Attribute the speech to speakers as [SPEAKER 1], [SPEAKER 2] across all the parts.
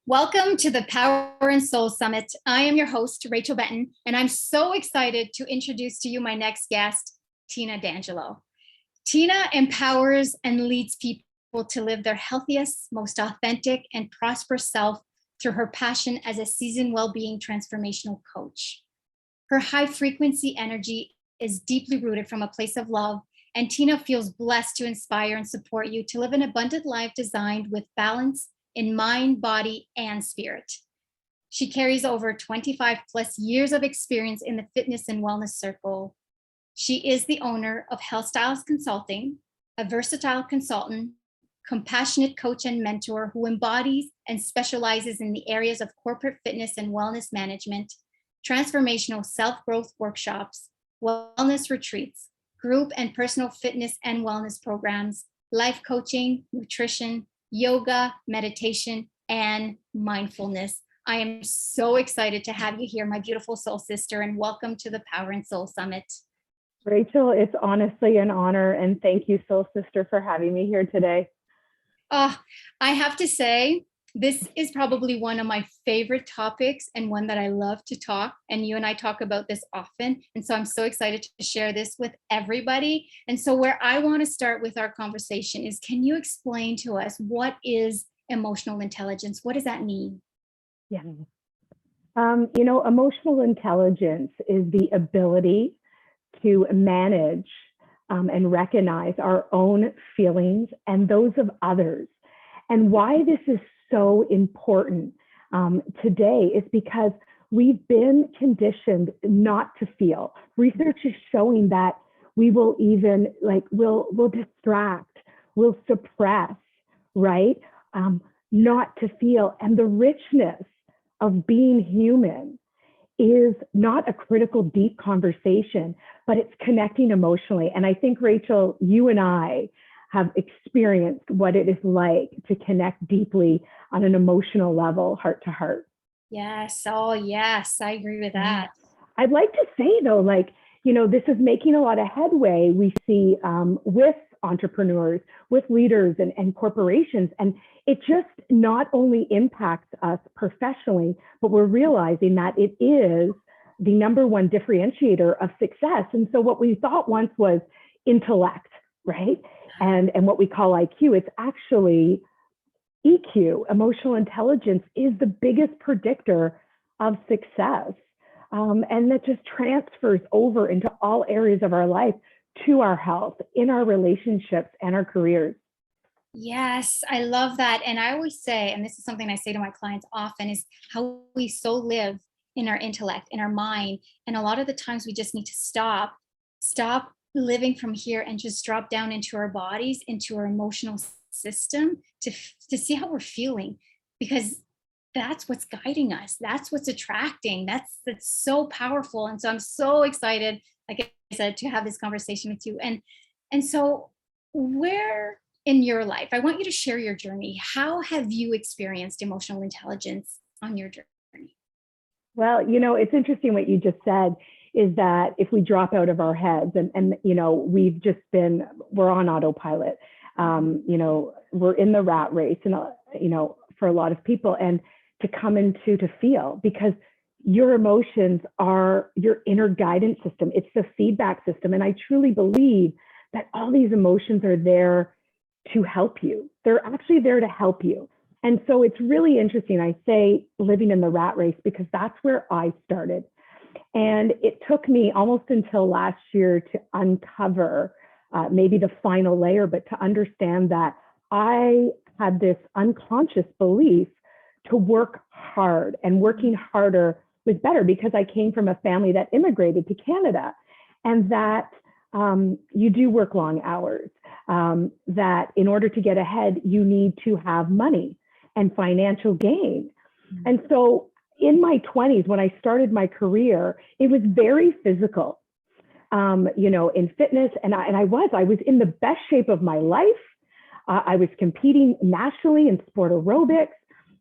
[SPEAKER 1] Welcome to the Power and Soul Summit. I am your host, Rachel Benton, and I'm so excited to introduce to you my next guest, Tina D'Angelo. Tina empowers and leads people to live their healthiest, most authentic, and prosperous self through her passion as a seasoned well-being transformational coach. Her high-frequency energy is deeply rooted from a place of love, and Tina feels blessed to inspire and support you to live an abundant life designed with balance in mind, body, and spirit. She carries over 25 plus years of experience in the fitness and wellness circle. She is the owner of Health Styles Consulting, a versatile consultant, compassionate coach and mentor who embodies and specializes in the areas of corporate fitness and wellness management, transformational self-growth workshops, wellness retreats, group and personal fitness and wellness programs, life coaching, nutrition, yoga, meditation, and mindfulness. I am so excited to have you here, my beautiful soul sister, and welcome to the Power and Soul Summit.
[SPEAKER 2] Rachel, it's honestly an honor, and thank you, soul sister, for having me here today.
[SPEAKER 1] I have to say, this is probably one of my favorite topics and one that I love to talk. And you and I talk about this often. And so I'm so excited to share this with everybody. And so where I want to start with our conversation is, can you explain to us what is emotional intelligence? What does that mean?
[SPEAKER 2] Yeah. Emotional intelligence is the ability to manage and recognize our own feelings and those of others. And why this is so important today is because we've been conditioned not to feel. Research is showing that we will even we'll distract, we'll suppress, right? Not to feel. And the richness of being human is not a critical, deep conversation, but it's connecting emotionally. And I think, Rachel, you and I have experienced what it is like to connect deeply on an emotional level, heart to heart.
[SPEAKER 1] Yes. Oh, yes. I agree with that.
[SPEAKER 2] I'd like to say, though, this is making a lot of headway. We see with entrepreneurs, with leaders and corporations, and it just not only impacts us professionally, but we're realizing that it is the number one differentiator of success. And so what we thought once was intellect, right? And what we call IQ, it's actually EQ. Emotional intelligence is the biggest predictor of success. And that just transfers over into all areas of our life, to our health, in our relationships, and our careers.
[SPEAKER 1] Yes, I love that. And I always say, and this is something I say to my clients often, is how we so live in our intellect, in our mind. And a lot of the times we just need to stop living from here and just drop down into our bodies, into our emotional system to see how we're feeling, because that's what's guiding us. That's what's attracting. That's so powerful. And so I'm so excited, like I said, to have this conversation with you. And so where in your life, I want you to share your journey. How have you experienced emotional intelligence on your journey?
[SPEAKER 2] Well, it's interesting what you just said, is that if we drop out of our heads and we're on autopilot, we're in the rat race, and, for a lot of people, and to come into to feel, because your emotions are your inner guidance system. It's the feedback system. And I truly believe that all these emotions are there to help you. They're actually there to help you. And so it's really interesting. I say living in the rat race because that's where I started. And it took me almost until last year to uncover maybe the final layer, but to understand that I had this unconscious belief to work hard, and working harder was better, because I came from a family that immigrated to Canada, and that you do work long hours, that in order to get ahead, you need to have money and financial gain. Mm-hmm. And so in my 20s, when I started my career, it was very physical, in fitness. And I was in the best shape of my life. I was competing nationally in sport aerobics.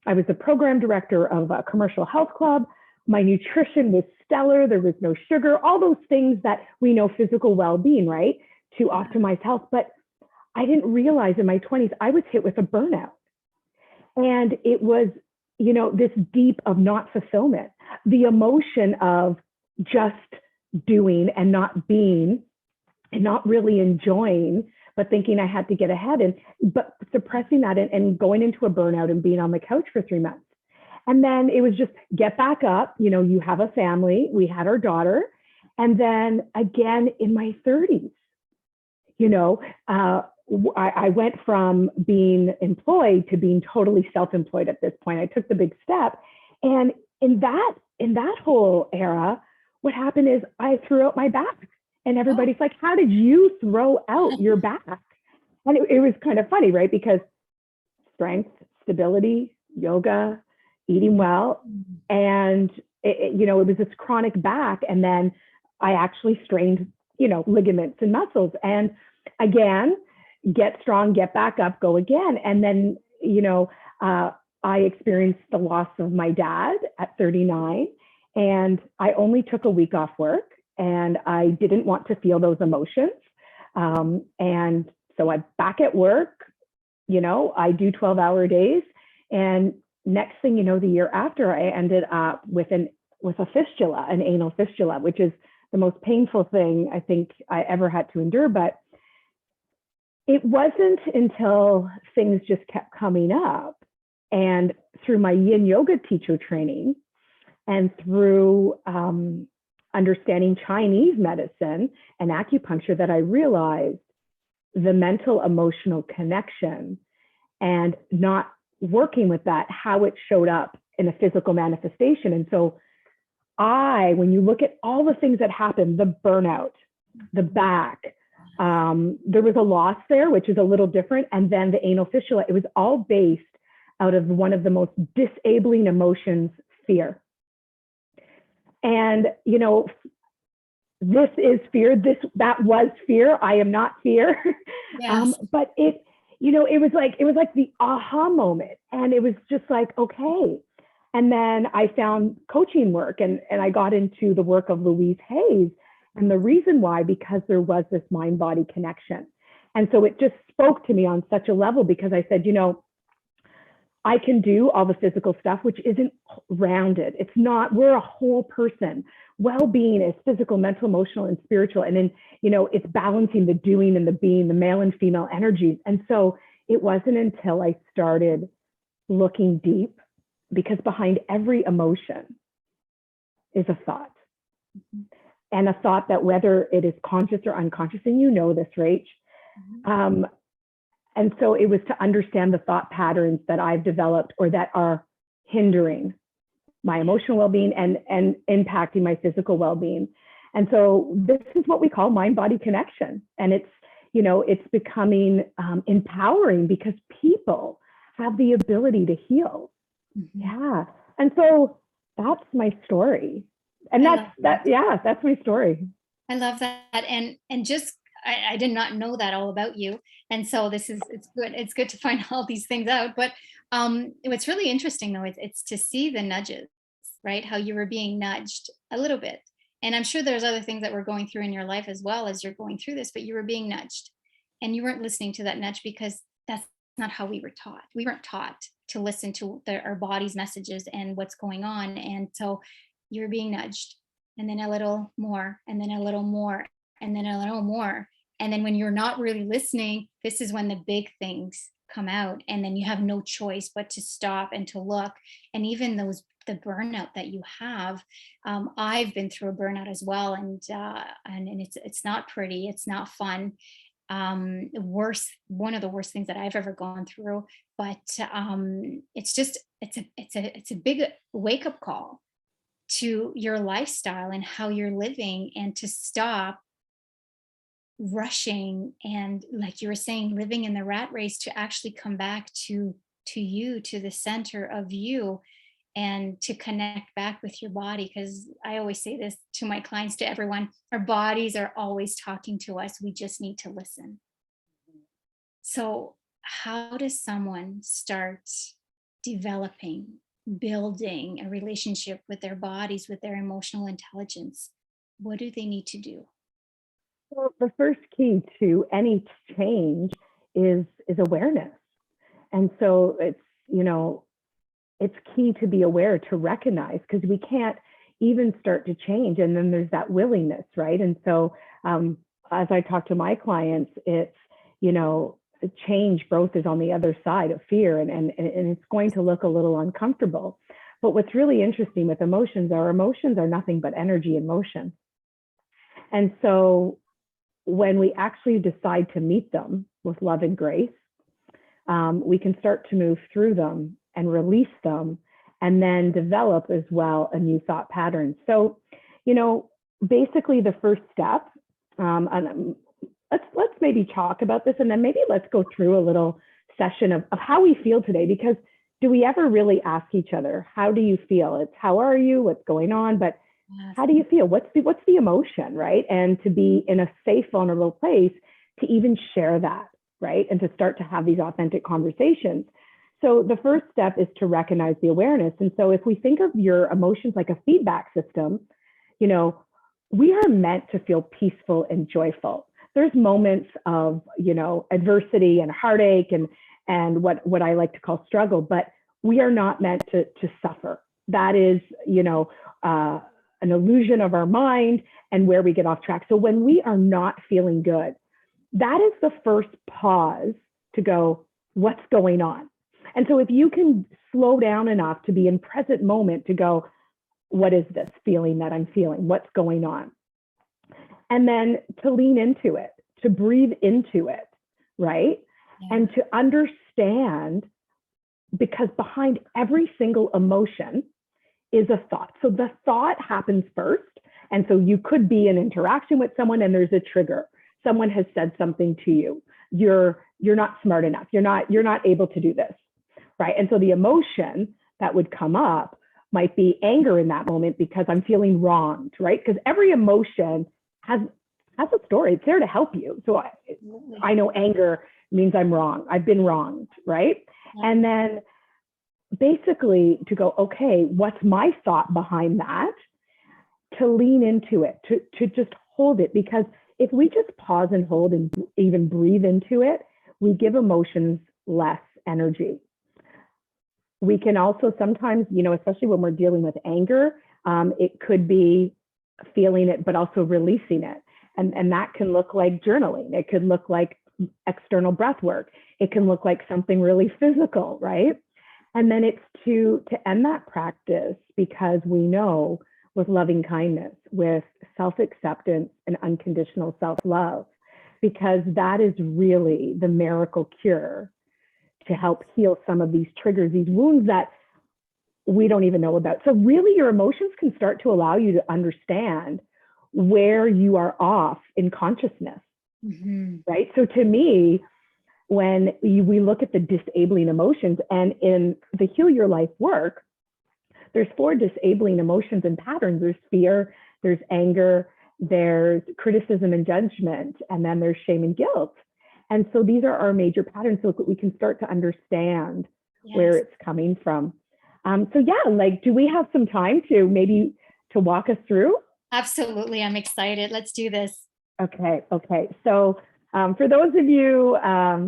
[SPEAKER 2] I was the program director of a commercial health club. My nutrition was stellar. There was no sugar, all those things that we know physical well-being, right? To optimize health. But I didn't realize in my 20s, I was hit with a burnout. And it was this deep of not fulfillment, the emotion of just doing and not being and not really enjoying, but thinking I had to get ahead, but suppressing that and going into a burnout and being on the couch for 3 months. And then it was just get back up. You have a family. We had our daughter. And then again in my 30s, I went from being employed to being totally self-employed at this point. I took the big step. And in that whole era, what happened is I threw out my back. And everybody's like, how did you throw out your back? And it was kind of funny, right? Because strength, stability, yoga, eating well. And, it was this chronic back. And then I actually strained, ligaments and muscles. And again, get strong, get back up, go again. And then, I experienced the loss of my dad at 39. And I only took a week off work. And I didn't want to feel those emotions. And so I'm back at work, I do 12-hour days. And next thing you know, the year after, I ended up with a fistula, an anal fistula, which is the most painful thing I think I ever had to endure. But it wasn't until things just kept coming up, and through my yin yoga teacher training and through understanding Chinese medicine and acupuncture, that I realized the mental emotional connection, and not working with that, how it showed up in a physical manifestation. And so when you look at all the things that happened, the burnout, the back, there was a loss there, which is a little different. And then the anal fistula, it was all based out of one of the most disabling emotions, fear. And, this is fear. That was fear. I am not fear.
[SPEAKER 1] Yes.
[SPEAKER 2] But it was like the aha moment. And it was just like, okay. And then I found coaching work, and I got into the work of Louise Hayes. And the reason why, because there was this mind-body connection. And so it just spoke to me on such a level, because I said, I can do all the physical stuff, which isn't rounded. It's not, we're a whole person. Well-being is physical, mental, emotional, and spiritual. And then, it's balancing the doing and the being, the male and female energies. And so it wasn't until I started looking deep, because behind every emotion is a thought. Mm-hmm. And a thought that, whether it is conscious or unconscious, and this, Rach. Mm-hmm. And so it was to understand the thought patterns that I've developed, or that are hindering my emotional well-being and impacting my physical well-being. And so this is what we call mind-body connection. And it's becoming empowering, because people have the ability to heal. Mm-hmm. Yeah. And so that's my story. And that's my story.
[SPEAKER 1] I love that. And just, I did not know that all about you. And so it's good. It's good to find all these things out. But what's really interesting, though, it's to see the nudges, right? How you were being nudged a little bit. And I'm sure there's other things that were going through in your life as well as you're going through this, but you were being nudged, and you weren't listening to that nudge, because that's not how we were taught. We weren't taught to listen to our body's messages and what's going on. And so you were being nudged, and then a little more, and then a little more, and then a little more. And then when you're not really listening, this is when the big things come out. And then you have no choice but to stop and to look. And even the burnout that you have, I've been through a burnout as well. And it's not pretty. It's not fun. One of the worst things that I've ever gone through. But it's a big wake up call to your lifestyle and how you're living, and to stop rushing and, like you were saying, living in the rat race, to actually come back to you, to the center of you, and to connect back with your body. Because I always say this to my clients, to everyone, our bodies are always talking to us. We just need to listen. So how does someone start developing, building a relationship with their bodies, with their emotional intelligence? What do they need to do?
[SPEAKER 2] Well, the first key to any change is awareness. And so it's it's key to be aware, to recognize, because we can't even start to change. And then there's that willingness, right? And so as I talk to my clients, it's, you know, change, growth is on the other side of fear, and it's going to look a little uncomfortable. But what's really interesting with emotions, our emotions are nothing but energy in motion. And so when we actually decide to meet them with love and grace, we can start to move through them and release them, and then develop as well a new thought pattern. So, you know, basically the first step, and let's maybe talk about this, and then maybe let's go through a little session of how we feel today, because do we ever really ask each other, how do you feel? It's how are you, what's going on, but how do you feel? What's the emotion, right? And to be in a safe, vulnerable place to even share that, right? And to start to have these authentic conversations. So the first step is to recognize the awareness. And so if we think of your emotions like a feedback system, you know, we are meant to feel peaceful and joyful. There's moments of, you know, adversity and heartache and what I like to call struggle, but we are not meant to suffer. That is, you know, an illusion of our mind and where we get off track. So when we are not feeling good, that is the first pause to go, what's going on? And so if you can slow down enough to be in present moment to go, what is this feeling that I'm feeling? What's going on? And then to lean into it, to breathe into it, right? Yeah. And to understand, because behind every single emotion is a thought. So the thought happens first. And so you could be in interaction with someone and there's a trigger. Someone has said something to you. You're not smart enough. You're not able to do this, right? And so the emotion that would come up might be anger in that moment because I'm feeling wronged, right? Because every emotion has a story. It's there to help you. So I know anger means I'm wrong. I've been wronged, right? Yeah. And then basically to go, okay, what's my thought behind that? To lean into it, to just hold it, because if we just pause and hold and even breathe into it, we give emotions less energy. We can also sometimes, you know, especially when we're dealing with anger, it could be feeling it, but also releasing it. And that can look like journaling. It could look like external breath work. It can look like something really physical, right? And then it's to end that practice, because we know with loving kindness, with self-acceptance and unconditional self-love, because that is really the miracle cure to help heal some of these triggers, these wounds that we don't even know about. So really your emotions can start to allow you to understand where you are off in consciousness, right? So to me, when we look at the disabling emotions, and in the Heal Your Life work, there's 4 disabling emotions and patterns. There's fear, there's anger, there's criticism and judgment, and then there's shame and guilt. And so these are our major patterns, so that we can start to understand where it's coming from. So yeah, like, do we have some time to maybe to walk us through?
[SPEAKER 1] Absolutely, I'm excited. Let's do this.
[SPEAKER 2] Okay. So for those of you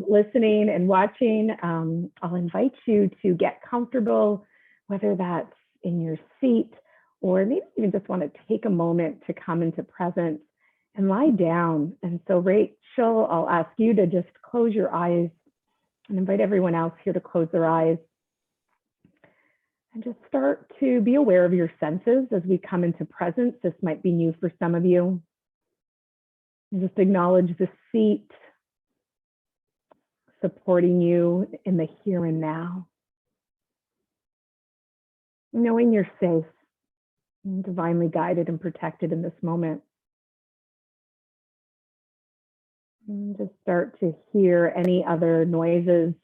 [SPEAKER 2] listening and watching, I'll invite you to get comfortable, whether that's in your seat, or maybe even just want to take a moment to come into presence and lie down. And so Rachel, I'll ask you to just close your eyes, and invite everyone else here to close their eyes. And just start to be aware of your senses as we come into presence. This might be new for some of you. Just acknowledge the seat supporting you in the here and now. Knowing you're safe and divinely guided and protected in this moment. And just start to hear any other noises.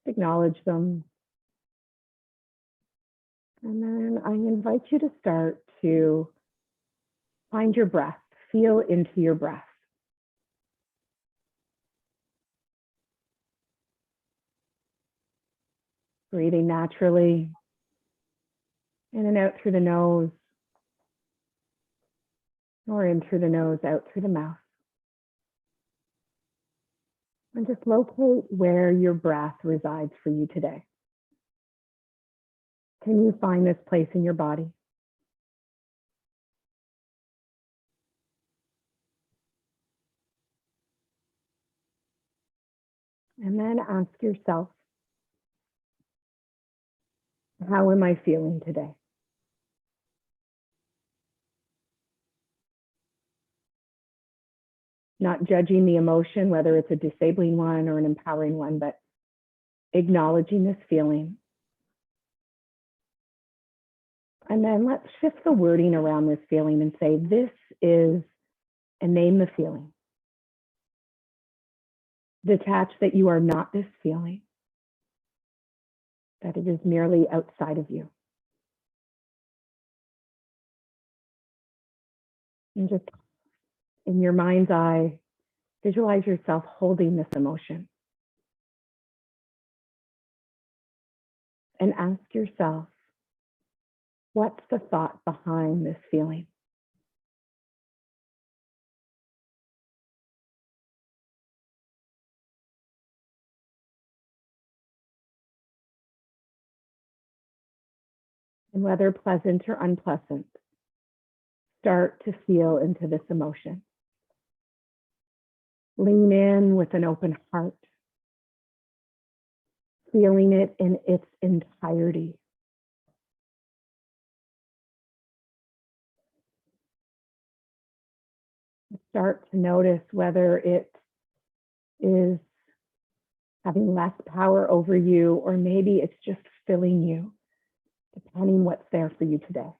[SPEAKER 2] Acknowledge them. And then I invite you to start to find your breath. Feel into your breath. Breathing naturally, in and out through the nose, or in through the nose, out through the mouth. And just locate where your breath resides for you today. Can you find this place in your body? And then ask yourself, how am I feeling today? Not judging the emotion, whether it's a disabling one or an empowering one, but acknowledging this feeling. And then let's shift the wording around this feeling and say, this is, and name the feeling. Detach that you are not this feeling, that it is merely outside of you. And just in your mind's eye, visualize yourself holding this emotion. And ask yourself, what's the thought behind this feeling? And whether pleasant or unpleasant, start to feel into this emotion. Lean in with an open heart, feeling it in its entirety. Start to notice whether it is having less power over you, or maybe it's just filling you, depending what's there for you today.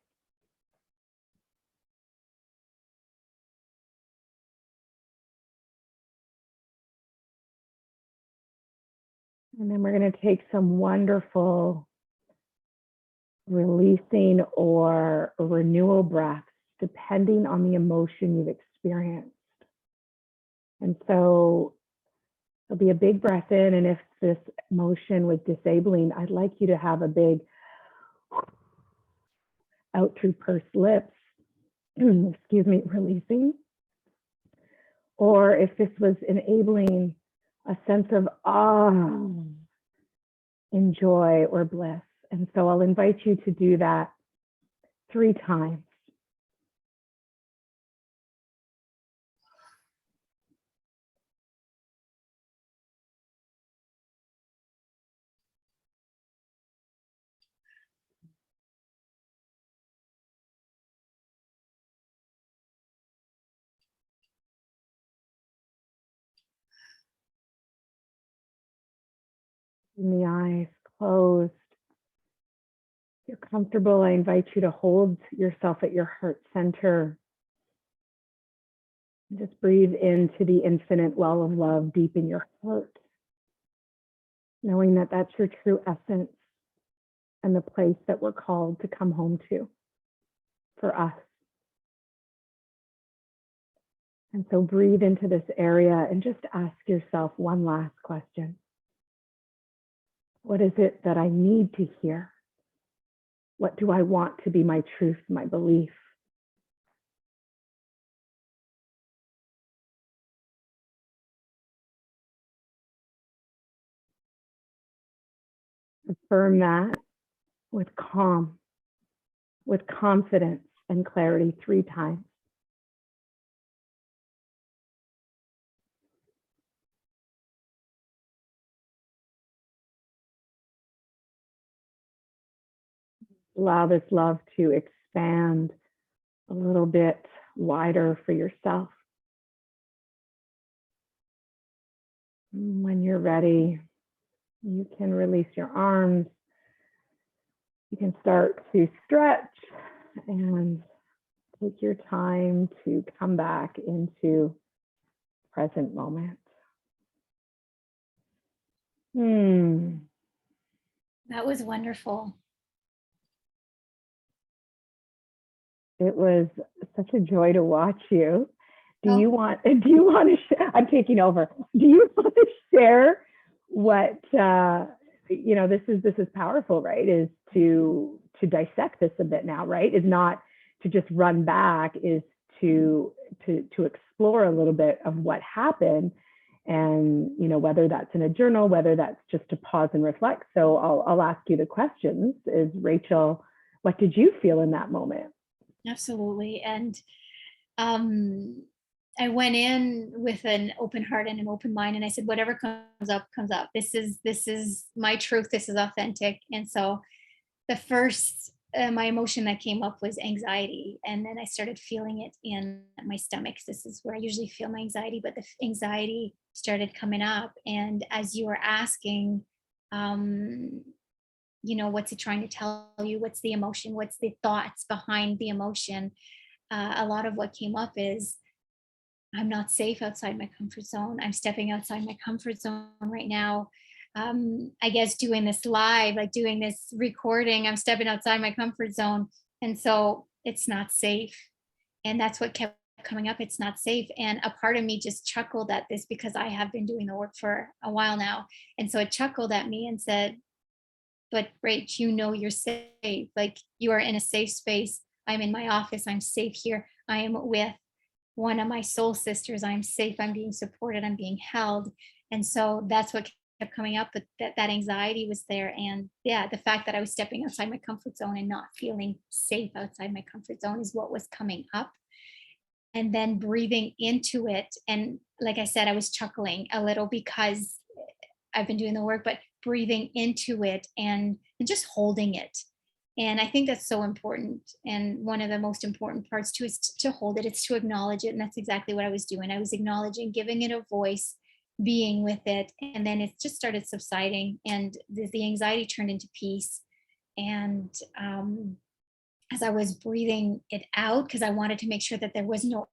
[SPEAKER 2] And then we're going to take some wonderful releasing or renewal breaths, depending on the emotion you've experienced. And so there'll be a big breath in, and if this emotion was disabling, I'd like you to have a big out through pursed lips, excuse me, releasing. Or if this was enabling a sense of awe, and joy or bliss. And so I'll invite you to do that 3 times. And the eyes closed. If you're comfortable, I invite you to hold yourself at your heart center. And just breathe into the infinite well of love deep in your heart, knowing that that's your true essence and the place that we're called to come home to for us. And so breathe into this area and just ask yourself one last question. What is it that I need to hear? What do I want to be my truth, my belief? Affirm that with calm, with confidence and clarity 3 times. Allow this love to expand a little bit wider for yourself. When you're ready, you can release your arms. You can start to stretch and take your time to come back into present moment.
[SPEAKER 1] That was wonderful.
[SPEAKER 2] It was such a joy to watch you. Do you want to share? I'm taking over. Do you want to share what this is powerful, right? Is to dissect this a bit now, right? Is not to just run back, is to explore a little bit of what happened And, whether that's in a journal, whether that's just to pause and reflect. So I'll ask you the questions is, Rachel, what did you feel in that moment?
[SPEAKER 1] Absolutely. And I went in with an open heart and an open mind, and I said, whatever comes up, comes up. This is my truth. This is authentic. And so the first, my emotion that came up was anxiety. And then I started feeling it in my stomach. This is where I usually feel my anxiety, but the anxiety started coming up. And as you were asking, um, what's it trying to tell you? What's the emotion? What's the thoughts behind the emotion? A lot of what came up is, I'm not safe outside my comfort zone. I'm stepping outside my comfort zone right now. I guess doing this live, like doing this recording, I'm stepping outside my comfort zone. And so it's not safe. And that's what kept coming up. It's not safe. And a part of me just chuckled at this because I have been doing the work for a while now. And so it chuckled at me and said, but Rach, you're safe. Like, you are in a safe space. I'm in my office. I'm safe here. I am with one of my soul sisters. I'm safe. I'm being supported. I'm being held. And so that's what kept coming up. But that anxiety was there. And yeah, the fact that I was stepping outside my comfort zone and not feeling safe outside my comfort zone is what was coming up. And then breathing into it. And like I said, I was chuckling a little because I've been doing the work, but breathing into it and just holding it. And I think that's so important. And one of the most important parts too is to hold it. It's to acknowledge it. And that's exactly what I was doing. I was acknowledging, giving it a voice, being with it. And then it just started subsiding, and the anxiety turned into peace. And as I was breathing it out, because I wanted to make sure that there was not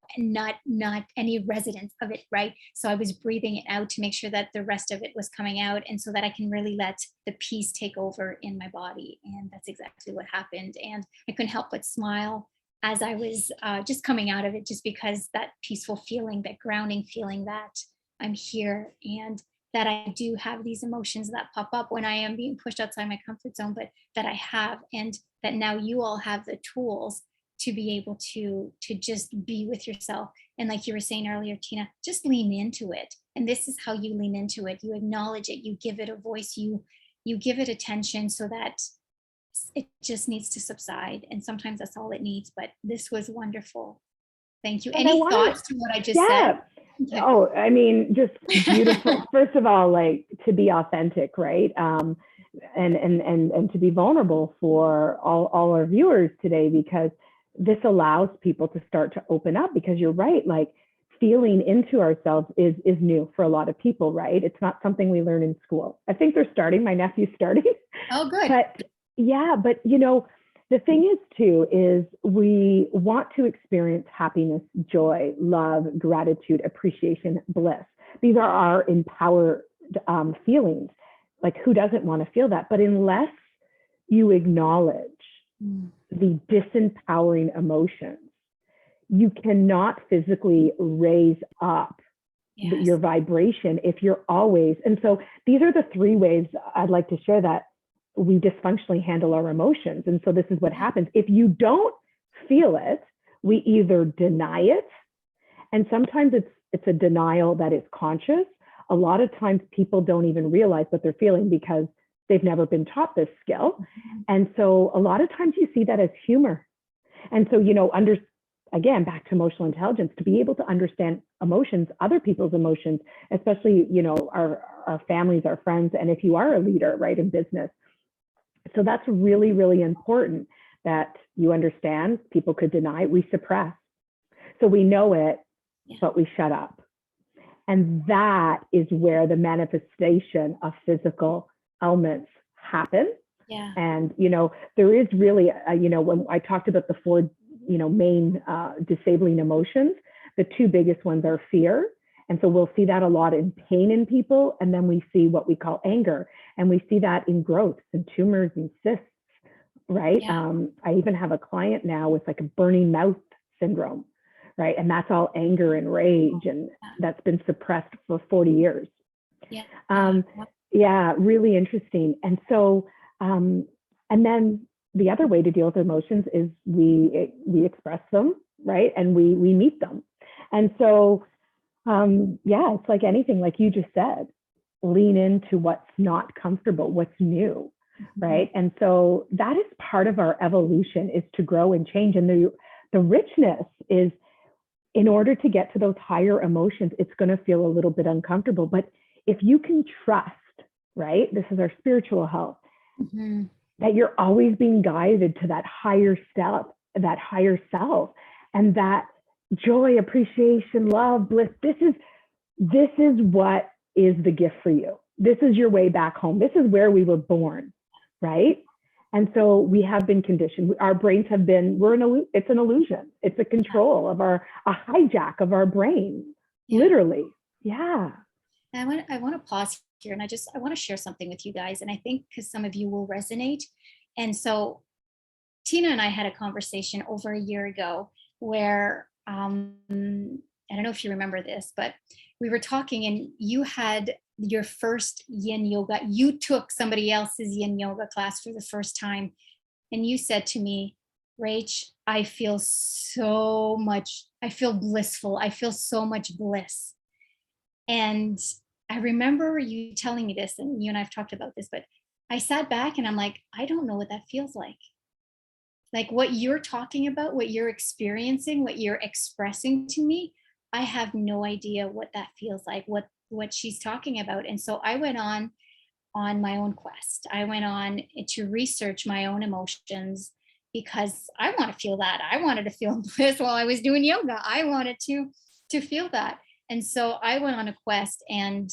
[SPEAKER 1] any residence of it, right? So I was breathing it out to make sure that the rest of it was coming out, and so that I can really let the peace take over in my body. And that's exactly what happened. And I couldn't help but smile as I was just coming out of it, just because that peaceful feeling, that grounding feeling that I'm here, and that I do have these emotions that pop up when I am being pushed outside my comfort zone, but that I have, and that now you all have the tools to be able to just be with yourself. And like you were saying earlier, Tina, just lean into it. And this is how you lean into it. You acknowledge it, you give it a voice, you give it attention, so that it just needs to subside. And sometimes that's all it needs. But this was wonderful. Thank you.
[SPEAKER 2] And
[SPEAKER 1] Any thoughts to what I just said?
[SPEAKER 2] Okay. Oh, I mean, just beautiful. First of all, like, to be authentic, right? And to be vulnerable for all our viewers today, because this allows people to start to open up. Because you're right, like, feeling into ourselves is new for a lot of people, right? It's not something we learn in school. I think they're starting. My nephew's starting.
[SPEAKER 1] Oh, good.
[SPEAKER 2] But yeah, but the thing is too, is we want to experience happiness, joy, love, gratitude, appreciation, bliss. These are our empowered feelings. Like, who doesn't want to feel that? But unless you acknowledge the disempowering emotions, you cannot physically raise up your vibration if you're always. And so these are the three ways I'd like to share that we dysfunctionally handle our emotions. And so this is what happens. If you don't feel it, we either deny it, and sometimes it's a denial that is conscious. A lot of times people don't even realize what they're feeling because they've never been taught this skill. And so a lot of times you see that as humor. And so, again, back to emotional intelligence, to be able to understand emotions, other people's emotions, especially, our families, our friends, and if you are a leader, right, in business. So that's really, really important, that you understand. People could deny, we suppress. So we know it, but we shut up. And that is where the manifestation of physical ailments happen.
[SPEAKER 1] Yeah.
[SPEAKER 2] And, there is really, when I talked about the four, main disabling emotions, the two biggest ones are fear. And so we'll see that a lot in pain in people. And then we see what we call anger. And we see that in growths and tumors and cysts, right?
[SPEAKER 1] Yeah.
[SPEAKER 2] I even have a client now with like a burning mouth syndrome, right? And that's all anger and rage. And that's been suppressed for 40 years. Yeah. Really interesting. And so, and then the other way to deal with emotions is we express them, right? And we meet them. And so Yeah, it's like anything, like you just said, lean into what's not comfortable, what's new, right? And so that is part of our evolution, is to grow and change. And the richness is, in order to get to those higher emotions, it's going to feel a little bit uncomfortable. But if you can trust, right, this is our spiritual health, that you're always being guided to that higher self, and that joy, appreciation, love, bliss. This is what is the gift for you. This is your way back home. This is where we were born, right? And so we have been conditioned. Our brains have been, it's an illusion. It's a control of a hijack of our brain, literally. Yeah.
[SPEAKER 1] And I want to pause here, and I want to share something with you guys. And I think because some of you will resonate. And so Tina and I had a conversation over a year ago where, I don't know if you remember this, but we were talking and you had your first yin yoga. You took somebody else's yin yoga class for the first time. And you said to me, Rach, I feel blissful. I feel so much bliss. And I remember you telling me this, and you and I've talked about this, but I sat back and I'm like, I don't know what that feels like. Like what you're talking about, what you're experiencing, what you're expressing to me, I have no idea what that feels like, what she's talking about. And so I went on my own quest. I went on to research my own emotions because I want to feel that. I wanted to feel bliss while I was doing yoga. I wanted to feel that. And so I went on a quest, and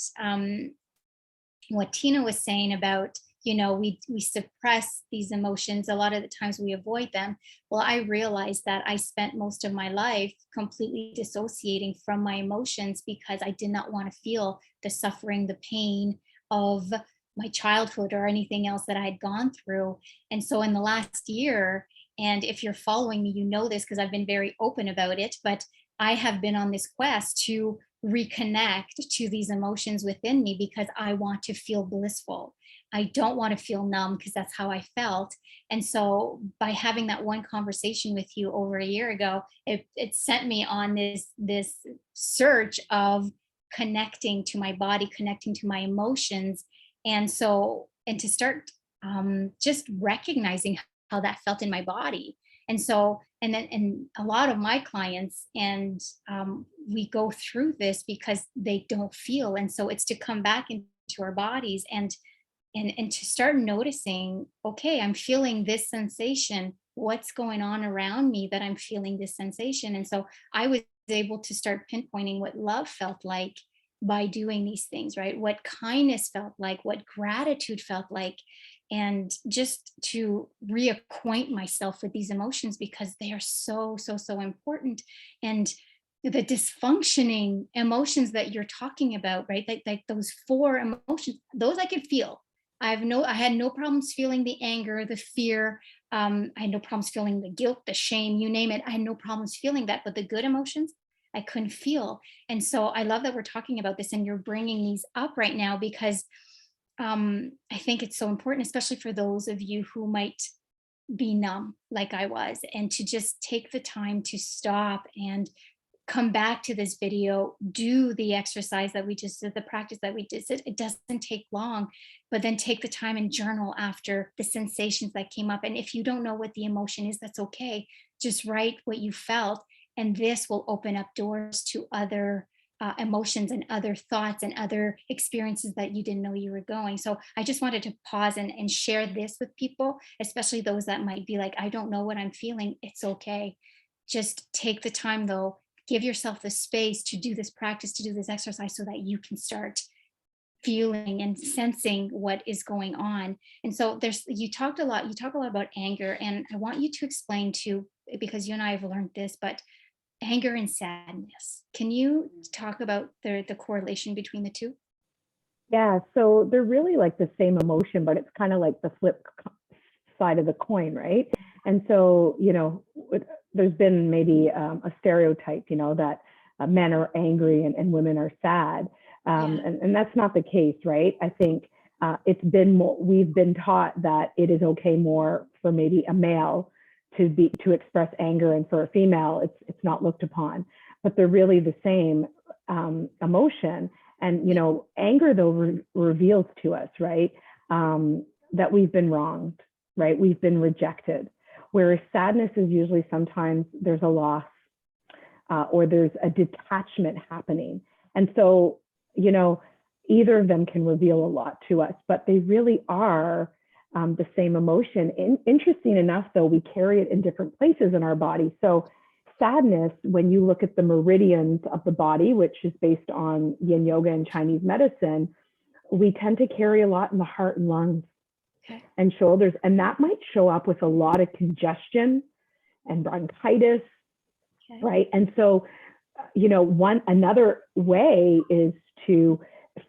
[SPEAKER 1] what Tina was saying about, we suppress these emotions. A lot of the times we avoid them. Well, I realized that I spent most of my life completely dissociating from my emotions because I did not want to feel the suffering, the pain of my childhood or anything else that I had gone through. And so in the last year, and if you're following me, you know this because I've been very open about it, but I have been on this quest to reconnect to these emotions within me because I want to feel blissful. I don't want to feel numb because that's how I felt. And so by having that one conversation with you over a year ago, it sent me on this search of connecting to my body, connecting to my emotions. And to start just recognizing how that felt in my body. And so, and a lot of my clients, and we go through this because they don't feel. And so it's to come back into our bodies and to start noticing, okay, I'm feeling this sensation. What's going on around me that I'm feeling this sensation? And so I was able to start pinpointing what love felt like by doing these things, right? What kindness felt like, what gratitude felt like, and just to reacquaint myself with these emotions because they are so, so, so important. And the dysfunctioning emotions that you're talking about, right? Like those four emotions, those I could feel. I had no problems feeling the anger, the fear. I had no problems feeling the guilt, the shame, you name it. I had no problems feeling that, but the good emotions, I couldn't feel. And so I love that we're talking about this and you're bringing these up right now because I think it's so important, especially for those of you who might be numb like I was, and to just take the time to stop and come back to this video, do the exercise that we just did, the practice that we did. It doesn't take long, but then take the time and journal after the sensations that came up. And if you don't know what the emotion is, that's okay. Just write what you felt. And this will open up doors to other emotions and other thoughts and other experiences that you didn't know you were going. So I just wanted to pause and share this with people, especially those that might be like, I don't know what I'm feeling. It's okay. Just take the time though, give yourself the space to do this practice, to do this exercise so that you can start feeling and sensing what is going on. And so you talk a lot about anger, and I want you to explain too, because you and I have learned this, but anger and sadness. Can you talk about the correlation between the two?
[SPEAKER 2] Yeah, so they're really like the same emotion, but it's kind of like the flip side of the coin, right? And so, there's been maybe a stereotype, that men are angry and women are sad. And that's not the case, right? I think we've been taught that it is okay more for maybe a male to express anger, and for a female, it's not looked upon. but they're really the same emotion. And, you know, anger though reveals to us, right, that we've been wronged, right? We've been rejected. Whereas sadness is usually sometimes there's a loss or there's a detachment happening. And so, you know, either of them can reveal a lot to us, but they really are the same emotion. Interesting enough, though, we carry it in different places in our body. So sadness, when you look at the meridians of the body, which is based on yin yoga and Chinese medicine, we tend to carry a lot in the heart and lungs and shoulders. And that might show up with a lot of congestion and bronchitis, right? And so, you know, another way is to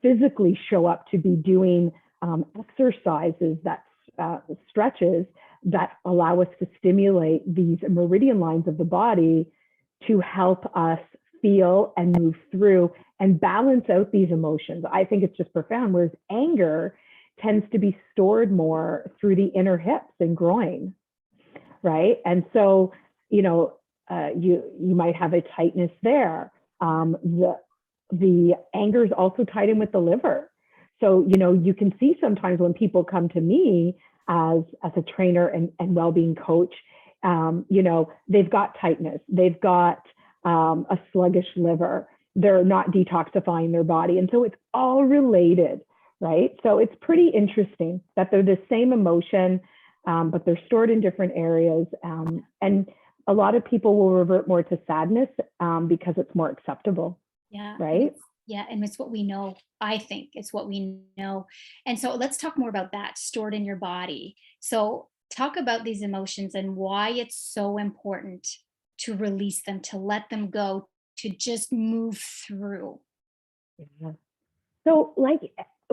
[SPEAKER 2] physically show up to be doing exercises that stretches that allow us to stimulate these meridian lines of the body to help us feel and move through and balance out these emotions. I think it's just profound. Whereas anger tends to be stored more through the inner hips and groin, right? And so, you know, you might have a tightness there. The anger is also tied in with the liver. So, you know, you can see sometimes when people come to me as a trainer and well-being coach, you know, they've got tightness, they've got a sluggish liver, they're not detoxifying their body. And so it's all related, right? So it's pretty interesting that they're the same emotion, but they're stored in different areas. And a lot of people will revert more to sadness because it's more acceptable.
[SPEAKER 1] Yeah.
[SPEAKER 2] Right.
[SPEAKER 1] Yeah. And it's what we know. I think it's what we know. And so let's talk more about that, stored in your body. So talk about these emotions and why it's so important to release them, to let them go, to just move through.
[SPEAKER 2] Yeah. So, like,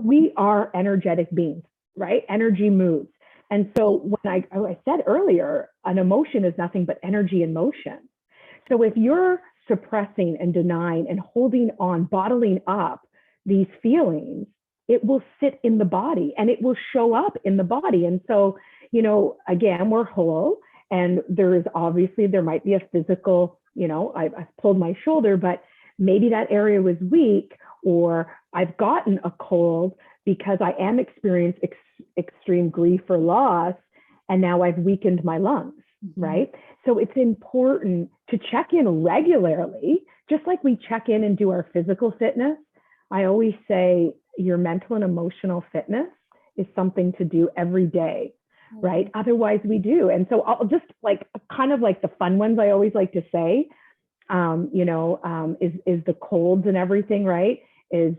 [SPEAKER 2] we are energetic beings, right? Energy moves. And so when I said earlier, an emotion is nothing but energy in motion. So if you're suppressing and denying and holding on, bottling up these feelings, it will sit in the body and it will show up in the body. And so, you know, again, we're whole, and there might be a physical, you know, I've pulled my shoulder, but maybe that area was weak, or I've gotten a cold because I am experiencing extreme grief or loss, and now I've weakened my lungs, right? So it's important to check in regularly, just like we check in and do our physical fitness. I always say your mental and emotional fitness is something to do every day, right? Otherwise we do. And so I'll just like kind of like the fun ones I always like to say, you know, is the colds and everything, right? Is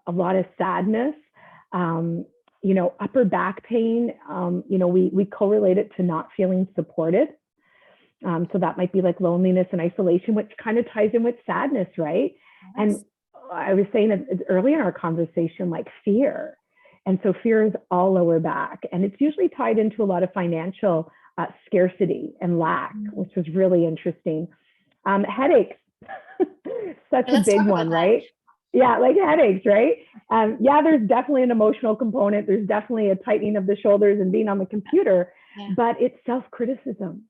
[SPEAKER 2] a lot of sadness. You know, upper back pain, you know, we correlate it to not feeling supported. So that might be like loneliness and isolation, which kind of ties in with sadness, right? Yes. And I was saying early in our conversation, like fear. And so fear is all lower back. And it's usually tied into a lot of financial scarcity and lack, which was really interesting. Headaches, such a big one, right? Yeah, like headaches, right? Yeah, there's definitely an emotional component. There's definitely a tightening of the shoulders and being on the computer, but it's self-criticism.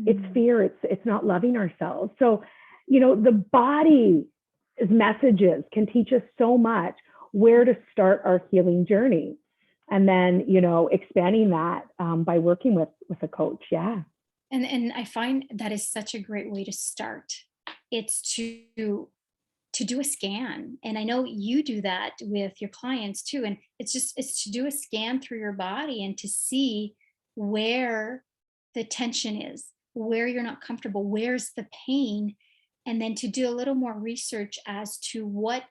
[SPEAKER 2] It's fear. It's not loving ourselves. So, you know, the body's messages can teach us so much where to start our healing journey. And then, you know, expanding that by working with a coach. Yeah.
[SPEAKER 1] And I find that is such a great way to start. It's to do a scan. And I know you do that with your clients too. And it's to do a scan through your body and to see where the tension is, where you're not comfortable, where's the pain, and then to do a little more research as to what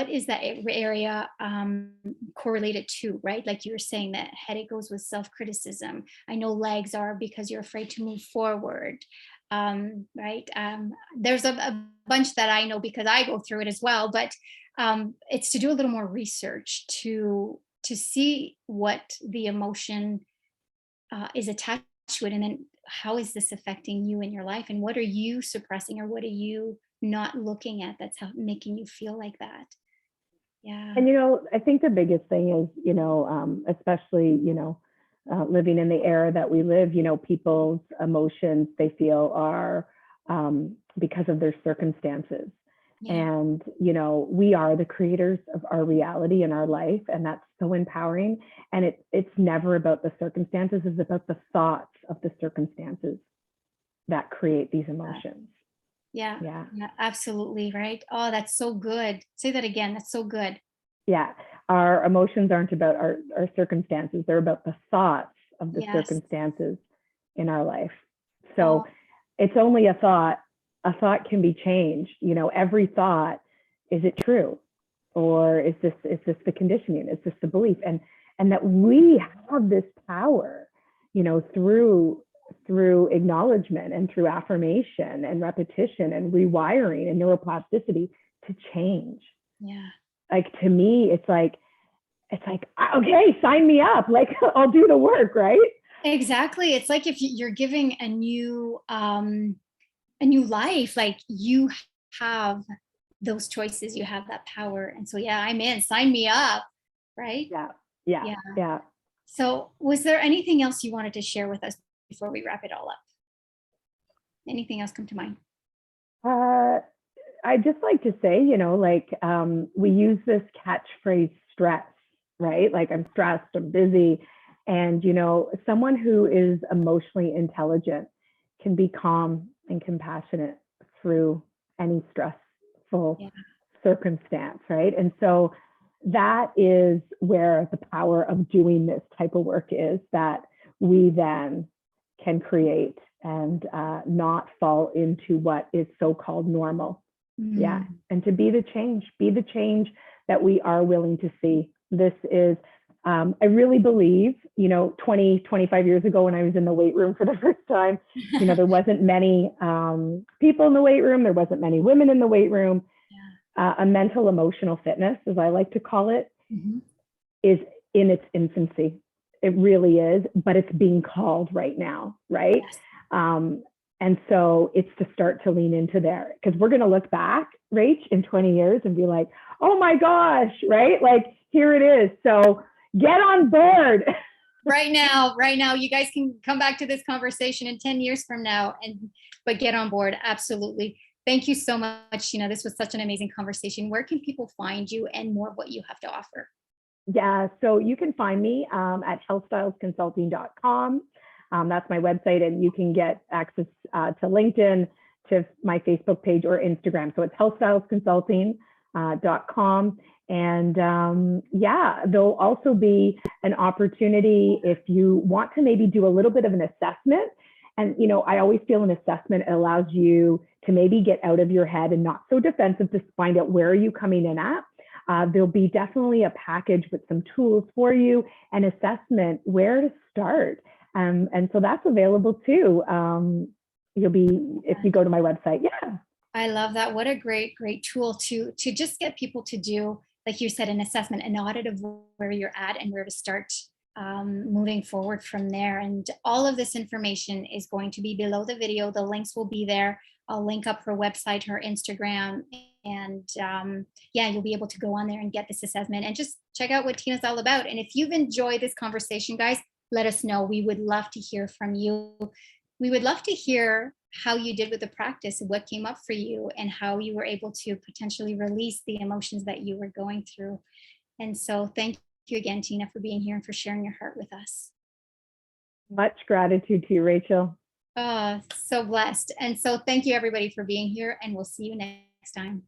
[SPEAKER 1] is that area correlated to, right? Like you were saying, that headache goes with self-criticism. I know legs are because you're afraid to move forward, right? There's a bunch that I know because I go through it as well, but it's to do a little more research to see what the emotion is attached to it, and then how is this affecting you in your life, and what are you suppressing, or what are you not looking at that's making you feel like that? Yeah.
[SPEAKER 2] And, you know, I think the biggest thing is, you know, especially, you know, living in the era that we live, you know, people's emotions, they feel are because of their circumstances.
[SPEAKER 1] Yeah.
[SPEAKER 2] And, we are the creators of our reality in our life. And that's so empowering. And it's never about the circumstances, it's about the thoughts of the circumstances that create these emotions.
[SPEAKER 1] Yeah.
[SPEAKER 2] Yeah.
[SPEAKER 1] Yeah, absolutely. Right. Oh, that's so good. Say that again. That's so good.
[SPEAKER 2] Yeah. Our emotions aren't about our circumstances. They're about the thoughts of the
[SPEAKER 1] Yes.
[SPEAKER 2] circumstances in our life. So
[SPEAKER 1] Oh,
[SPEAKER 2] it's only a thought. A thought can be changed. Every thought, is it true? Or is this the conditioning? Is this the belief? And that we have this power, through acknowledgement and through affirmation and repetition and rewiring and neuroplasticity to change.
[SPEAKER 1] yeah.
[SPEAKER 2] Like, to me, it's like, okay, sign me up. Like, I'll do the work, right?
[SPEAKER 1] Exactly. It's like if you're giving a new life, like you have those choices, you have that power. And so, yeah, I'm in, sign me up. Right.
[SPEAKER 2] Yeah. Yeah.
[SPEAKER 1] Yeah.
[SPEAKER 2] Yeah.
[SPEAKER 1] So was there anything else you wanted to share with us before we wrap it all up? Anything else come to mind?
[SPEAKER 2] I'd just like to say, we use this catchphrase stress, right? Like, I'm stressed, I'm busy. And, someone who is emotionally intelligent can be calm and compassionate through any stressful circumstance, right? And so that is where the power of doing this type of work is, that we then can create and not fall into what is so-called normal. Yeah. And to be the change that we are willing to see. This is, I really believe, 20, 25 years ago when I was in the weight room for the first time, there wasn't many people in the weight room. There wasn't many women in the weight room. A mental emotional fitness, as I like to call it, is in its infancy. It really is, but it's being called right now, right? Yes. And so it's to start to lean into there, because we're going to look back, Rach, in 20 years and be like, oh my gosh, right? Like, here it is. So get on board.
[SPEAKER 1] Right now, you guys can come back to this conversation in 10 years from now, but get on board. Absolutely. Thank you so much. This was such an amazing conversation. Where can people find you and more of what you have to offer?
[SPEAKER 2] Yeah, so you can find me at healthstylesconsulting.com. That's my website, and you can get access to LinkedIn, to my Facebook page, or Instagram. So it's healthstylesconsulting.com. And there'll also be an opportunity if you want to maybe do a little bit of an assessment. And, I always feel an assessment allows you to maybe get out of your head and not so defensive, to find out where are you coming in at. There'll be definitely a package with some tools for you, an assessment, where to start. And so that's available too. If you go to my website. Yeah.
[SPEAKER 1] I love that. What a great tool to just get people to do, like you said, an assessment, an audit of where you're at and where to start moving forward from there. And all of this information is going to be below the video. The links will be there. I'll link up her website, her Instagram, and you'll be able to go on there and get this assessment and just check out what Tina's all about. And if you've enjoyed this conversation, guys, let us know. We would love to hear from you. We would love to hear how you did with the practice, what came up for you, and how you were able to potentially release the emotions that you were going through. And so thank you again, Tina, for being here and for sharing your heart with us.
[SPEAKER 2] Much gratitude to you, Rachel.
[SPEAKER 1] So blessed. And so thank you, everybody, for being here, and we'll see you next time.